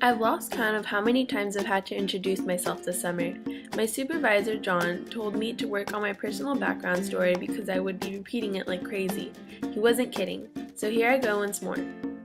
I've lost count of how many times I've had to introduce myself this summer. My supervisor, John, told me to work on my personal background story because I would be repeating it like crazy. He wasn't kidding, so here I go once more.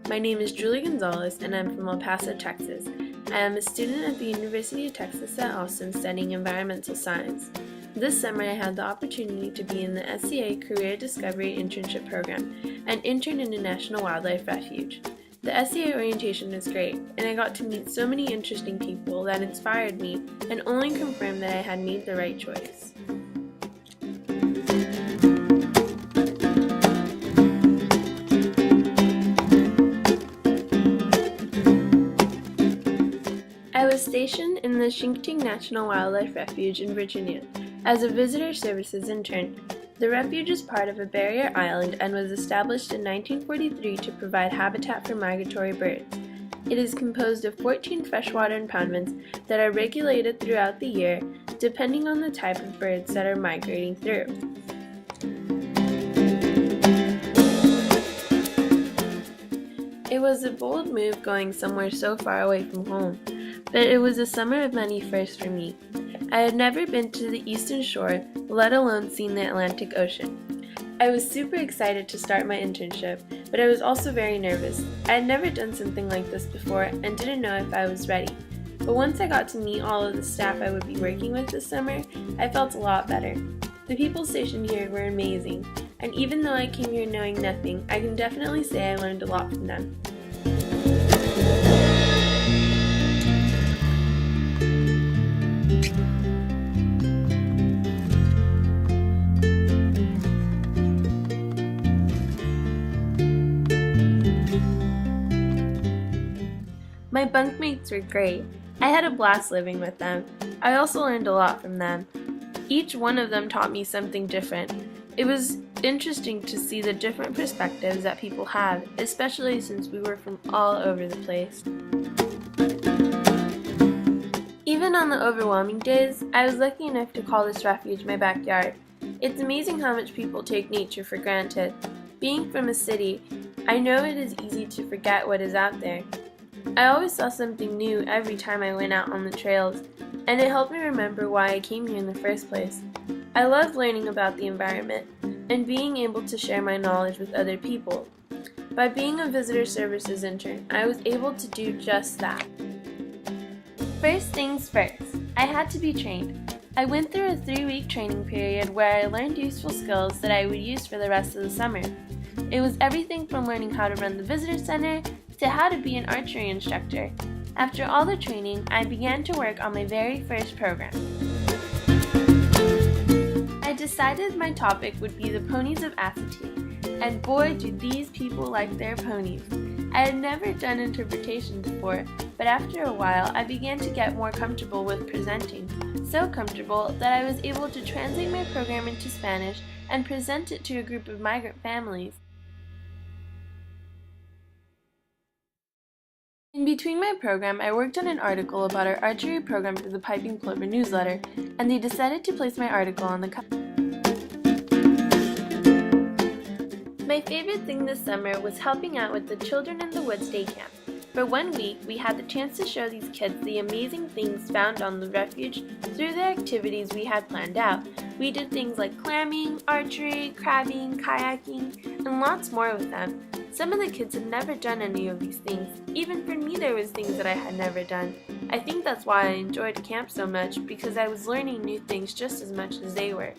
My name is Julie Gonzalez and I'm from El Paso, Texas. I am a student at the University of Texas at Austin studying environmental science. This summer I had the opportunity to be in the SCA Career Discovery Internship program and intern in the National Wildlife Refuge. The SCA orientation was great, and I got to meet so many interesting people that inspired me and only confirmed that I had made the right choice. I was stationed in the Chincoteague National Wildlife Refuge in Virginia as a visitor services intern. The refuge is part of a barrier island and was established in 1943 to provide habitat for migratory birds. It is composed of 14 freshwater impoundments that are regulated throughout the year, depending on the type of birds that are migrating through. It was a bold move going somewhere so far away from home, but it was a summer of many firsts for me. I had never been to the eastern shore, let alone seen the Atlantic Ocean. I was super excited to start my internship, but I was also very nervous. I had never done something like this before and didn't know if I was ready. But once I got to meet all of the staff I would be working with this summer, I felt a lot better. The people stationed here were amazing, and even though I came here knowing nothing, I can definitely say I learned a lot from them. My bunkmates were great. I had a blast living with them. I also learned a lot from them. Each one of them taught me something different. It was interesting to see the different perspectives that people have, especially since we were from all over the place. Even on the overwhelming days, I was lucky enough to call this refuge my backyard. It's amazing how much people take nature for granted. Being from a city, I know it is easy to forget what is out there. I always saw something new every time I went out on the trails, and it helped me remember why I came here in the first place. I love learning about the environment and being able to share my knowledge with other people. By being a visitor services intern, I was able to do just that. First things first, I had to be trained. I went through a 3-week training period where I learned useful skills that I would use for the rest of the summer. It was everything from learning how to run the visitor center to how to be an archery instructor. After all the training, I began to work on my very first program. I decided my topic would be the ponies of Assateague, and boy do these people like their ponies. I had never done interpretation before, but after a while I began to get more comfortable with presenting, so comfortable that I was able to translate my program into Spanish and present it to a group of migrant families. In between my program, I worked on an article about our archery program for the Piping Plover newsletter, and they decided to place my article on the cover. My favorite thing this summer was helping out with the Children in the Woods Day Camp. For 1 week, we had the chance to show these kids the amazing things found on the refuge through the activities we had planned out. We did things like clamming, archery, crabbing, kayaking, and lots more with them. Some of the kids had never done any of these things. Even for me, there was things that I had never done. I think that's why I enjoyed camp so much, because I was learning new things just as much as they were.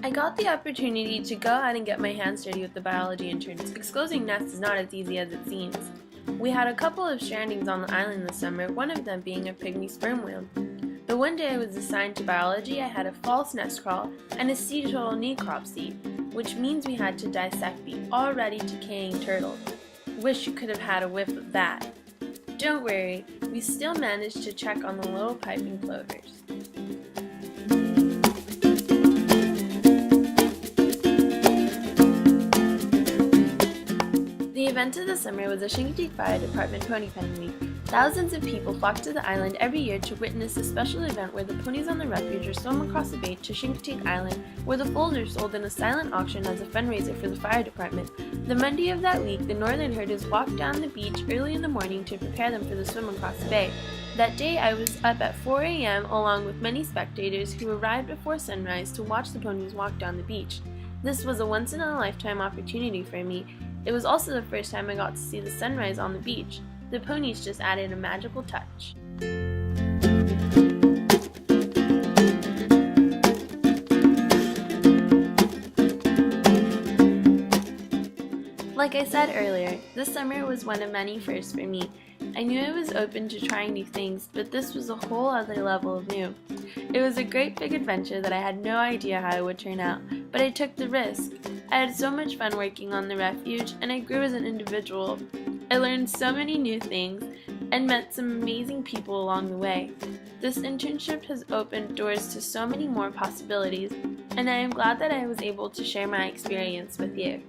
I got the opportunity to go out and get my hands dirty with the biology interns. Exposing nests is not as easy as it seems. We had a couple of strandings on the island this summer, one of them being a pygmy sperm whale. The one day I was assigned to biology, I had a false nest crawl and a seed-hole necropsy, which means we had to dissect the already decaying turtle. Wish you could have had a whiff of that. Don't worry, we still managed to check on the little piping plovers. The event of the summer was a Chincoteague Fire Department Pony Pen Week. Thousands of people flock to the island every year to witness a special event where the ponies on the refuge are swum across the bay to Chincoteague Island, where the foals are sold in a silent auction as a fundraiser for the fire department. The Monday of that week, the northern herders walked down the beach early in the morning to prepare them for the swim across the bay. That day I was up at 4 a.m. along with many spectators who arrived before sunrise to watch the ponies walk down the beach. This was a once-in-a-lifetime opportunity for me. It was also the first time I got to see the sunrise on the beach. The ponies just added a magical touch. Like I said earlier, this summer was one of many firsts for me. I knew I was open to trying new things, but this was a whole other level of new. It was a great big adventure that I had no idea how it would turn out, but I took the risk. I had so much fun working on the refuge, and I grew as an individual. I learned so many new things and met some amazing people along the way. This internship has opened doors to so many more possibilities, and I am glad that I was able to share my experience with you.